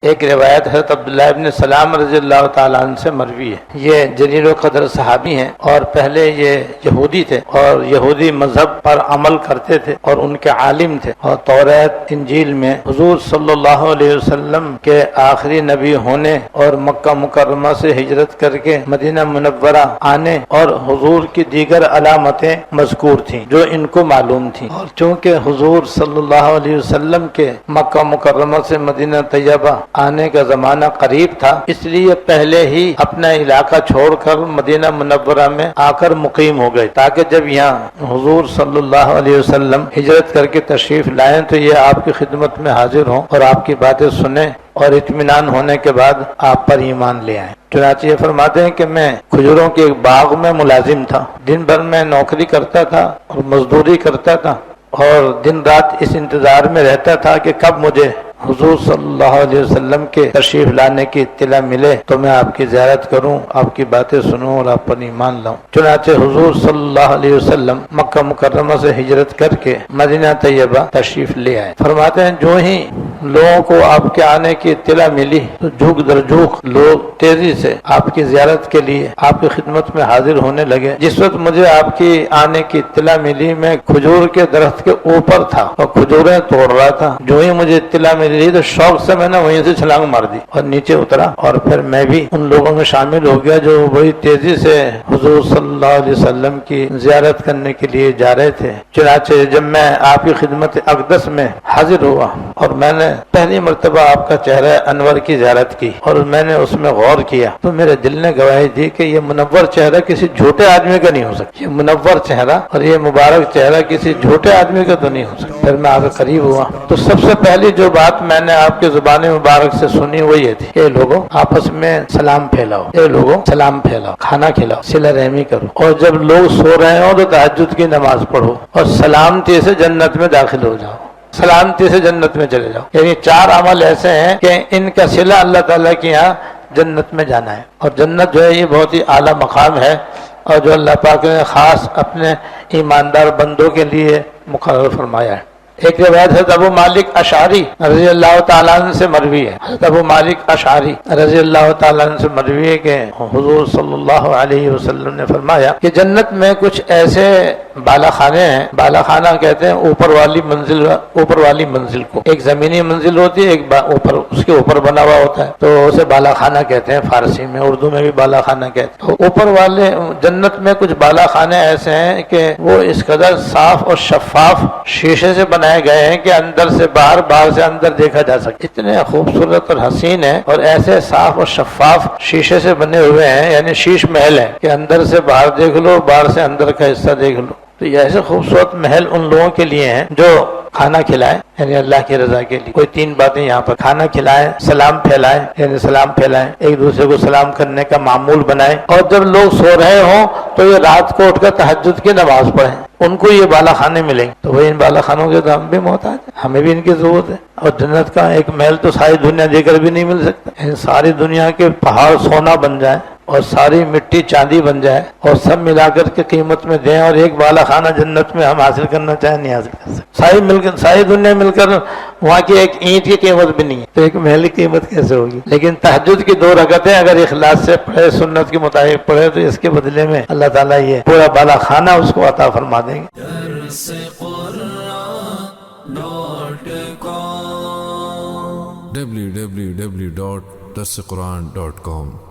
ایک روایت حضرت عبداللہ ابن سلام رضی اللہ تعالیٰ عنہ سے مروی ہے۔ یہ جلیل القدر صحابی ہیں اور پہلے یہ یہودی تھے اور یہودی مذہب پر عمل کرتے تھے اور ان کے عالم تھے، اور توریت انجیل میں حضور صلی اللہ علیہ وسلم کے آخری نبی ہونے اور مکہ مکرمہ سے ہجرت کر کے مدینہ منورہ آنے اور حضور کی دیگر علامتیں مذکور تھیں جو ان کو معلوم تھیں، اور چونکہ حضور صلی اللہ علیہ وسلم کے مکہ مکرمہ سے مدینہ طیبہ آنے کا زمانہ قریب تھا، اس لیے پہلے ہی اپنا علاقہ چھوڑ کر مدینہ منورہ میں آ کر مقیم ہو گئے، تاکہ جب یہاں حضور صلی اللہ علیہ وسلم ہجرت کر کے تشریف لائیں تو یہ آپ کی خدمت میں حاضر ہوں اور آپ کی باتیں سنیں اور اطمینان ہونے کے بعد آپ پر ایمان لے آئیں۔ چنانچہ یہ فرماتے ہیں کہ میں کھجوروں کے ایک باغ میں ملازم تھا، دن بھر میں نوکری کرتا تھا اور مزدوری کرتا تھا، اور دن رات اس انتظار میں رہتا تھا کہ کب مجھے حضور صلی اللہ علیہ وسلم کے تشریف لانے کی اطلاع ملے تو میں آپ کی زیارت کروں، آپ کی باتیں سنوں اور آپ پر ایمان لاؤں۔ چنانچہ حضور صلی اللہ علیہ وسلم مکہ مکرمہ سے ہجرت کر کے مدینہ طیبہ تشریف لے آئے۔ فرماتے ہیں جو ہی لوگوں کو آپ کے آنے کی اطلاع ملی تو جھوک در جھوک لوگ تیزی سے آپ کی زیارت کے لیے آپ کی خدمت میں حاضر ہونے لگے۔ جس وقت مجھے آپ کی آنے کی اطلاع ملی میں کھجور کے درخت کے اوپر تھا اور کھجوریں توڑ رہا تھا، جو ہی مجھے اطلاع ملی تو شوق سے میں نے وہیں سے چھلانگ مار دی اور نیچے اترا، اور پھر میں بھی ان لوگوں میں شامل ہو گیا جو بڑی تیزی سے حضور صلی اللہ علیہ وسلم کی زیارت کرنے کے لیے جا رہے تھے۔ چنانچہ جب میں آپ کی خدمت اقدس میں حاضر ہوا اور میں نے پہلی مرتبہ آپ کا چہرہ انور کی زیارت کی اور میں نے اس میں غور کیا تو میرے دل نے گواہی دی کہ یہ منور چہرہ کسی جھوٹے آدمی کا نہیں ہو سکتا، یہ منور چہرہ اور یہ مبارک چہرہ کسی جھوٹے آدمی کا تو نہیں ہو سکتا۔ پھر میں آگے قریب ہوا تو سب سے پہلی جو بات میں نے آپ کی زبان مبارک سے سنی وہ یہ تھی، اے لوگوں آپس میں سلام پھیلاؤ، اے لوگوں سلام پھیلاؤ، کھانا کھلاؤ، صلہ رحمی کرو، اور جب لوگ سو رہے ہوں تو تہجد کی نماز پڑھو اور سلامتی سے جنت میں داخل ہو جاؤ، سلامتی سے جنت میں چلے جاؤ۔ یعنی 4 عمل ایسے ہیں کہ ان کا صلہ اللہ تعالیٰ کے یہاں جنت میں جانا ہے، اور جنت جو ہے یہ بہت ہی اعلیٰ مقام ہے اور جو اللہ پاک نے خاص اپنے ایماندار بندوں کے لیے مقرر فرمایا ہے۔ ایک روایت حضرت ابو مالک اشعری رضی اللہ تعالیٰ عنہ سے مروی ہے، حضرت ابو مالک اشعری رضی اللہ تعالیٰ عنہ سے مروی ہے کہ حضور صلی اللہ علیہ وسلم نے فرمایا کہ جنت میں کچھ ایسے بالا خانے ہیں، بالا خانہ کہتے ہیں اوپر والی منزل کو، ایک زمینی منزل ہوتی ہے، ایک اوپر اس کے اوپر بنا ہوا ہوتا ہے تو اسے بالا خانہ کہتے ہیں، فارسی میں، اردو میں بھی بالا خانہ کہتے ہیں۔ تو اوپر والے جنت میں کچھ بالا خانے ایسے ہیں کہ وہ اس قدر صاف اور شفاف شیشے سے بنائے گئے ہیں کہ اندر سے باہر، باہر سے اندر دیکھا جا سکے، اتنے خوبصورت اور حسین ہیں اور ایسے صاف اور شفاف شیشے سے بنے ہوئے ہیں، یعنی شیش محل ہے کہ اندر سے باہر دیکھ لو، باہر سے اندر کا حصہ دیکھ لو۔ تو یہ ایسے خوبصورت محل ان لوگوں کے لیے ہیں جو کھانا کھلائیں یعنی اللہ کی رضا کے لیے۔ کوئی 3 باتیں یہاں پر، کھانا کھلائیں، سلام پھیلائیں یعنی سلام پھیلائیں، ایک دوسرے کو سلام کرنے کا معمول بنائیں، اور جب لوگ سو رہے ہوں تو یہ رات کو اٹھ کر تہجد کی نماز پڑھیں، ان کو یہ بالا خانے ملیں گے۔ تو وہی ان بالا خانوں کے تو ہم بھی محتاج ہیں، ہمیں بھی ان کی ضرورت ہے، اور جنت کا ایک محل تو ساری دنیا دے کر بھی نہیں مل سکتا، یعنی ساری دنیا کے پہاڑ سونا بن جائے اور ساری مٹی چاندی بن جائے اور سب ملا کر کے قیمت میں دیں، اور ایک بالا خانہ جنت میں ہم حاصل کرنا چاہیں نہیں حاصل کر سکتے، ساری دنیا مل کر وہاں کی ایک اینٹ کی قیمت بھی نہیں ہے، تو ایک محل کی قیمت کیسے ہوگی؟ لیکن تہجد کی 2 رکعتیں اگر اخلاص سے پڑھے، سنت کے مطابق پڑھے، تو اس کے بدلے میں اللہ تعالیٰ یہ پورا بالا خانہ اس کو عطا فرما دیں گے۔ www.darsequran.com